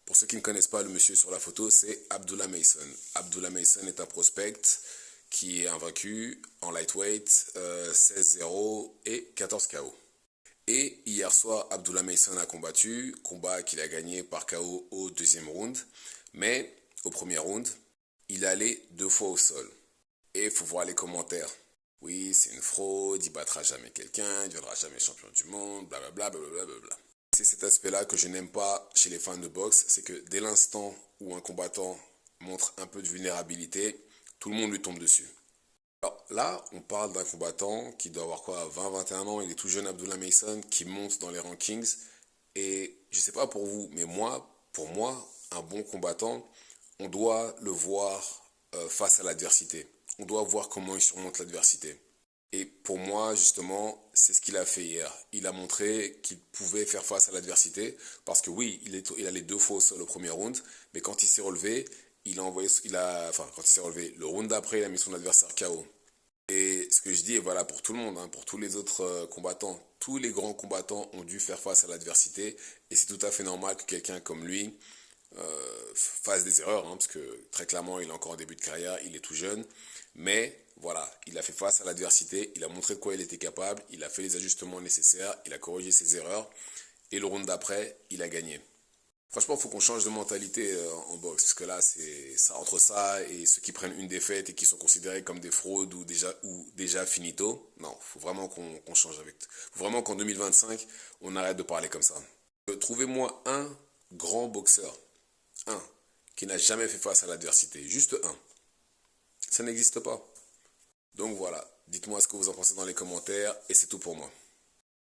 Pour ceux qui ne connaissent pas le monsieur sur la photo, c'est Abdullah Mason. Abdullah Mason est un prospect qui est invaincu en lightweight, 16-0 et 14 KO. Et hier soir, Abdullah Mason a combattu, combat qu'il a gagné par KO au deuxième round. Mais au premier round, il est allé 2 fois au sol. Et il faut voir les commentaires. Oui, c'est une fraude, il battra jamais quelqu'un, il ne deviendra jamais champion du monde, blablabla, blablabla. C'est cet aspect-là que je n'aime pas chez les fans de boxe, c'est que dès l'instant où un combattant montre un peu de vulnérabilité, tout le monde lui tombe dessus. Alors là, on parle d'un combattant qui doit avoir quoi, 20-21 ans, il est tout jeune, Abdullah Mason, qui monte dans les rankings. Et je ne sais pas pour vous, mais pour moi, un bon combattant, on doit le voir face à l'adversité. On doit voir comment il surmonte l'adversité. Et pour moi, justement, c'est ce qu'il a fait hier. Il a montré qu'il pouvait faire face à l'adversité. Parce que oui, il allait 2 fois au sol au premier round. Mais quand il s'est relevé, quand il s'est relevé, le round d'après, il a mis son adversaire KO. Et ce que je dis est valable pour tout le monde, hein, pour tous les autres combattants. Tous les grands combattants ont dû faire face à l'adversité. Et c'est tout à fait normal que quelqu'un comme lui fasse des erreurs, hein, parce que très clairement, il est encore en début de carrière, il est tout jeune. Mais voilà, il a fait face à l'adversité, il a montré de quoi il était capable, il a fait les ajustements nécessaires, il a corrigé ses erreurs. Et le round d'après, il a gagné. Franchement, il faut qu'on change de mentalité en boxe, parce que là, c'est ça entre ça et ceux qui prennent une défaite et qui sont considérés comme des fraudes ou déjà finito. Non, il faut vraiment qu'on change avec. Faut vraiment qu'en 2025, on arrête de parler comme ça. Trouvez-moi un grand boxeur, un, qui n'a jamais fait face à l'adversité, juste un. Ça n'existe pas. Donc voilà, dites-moi ce que vous en pensez dans les commentaires et c'est tout pour moi.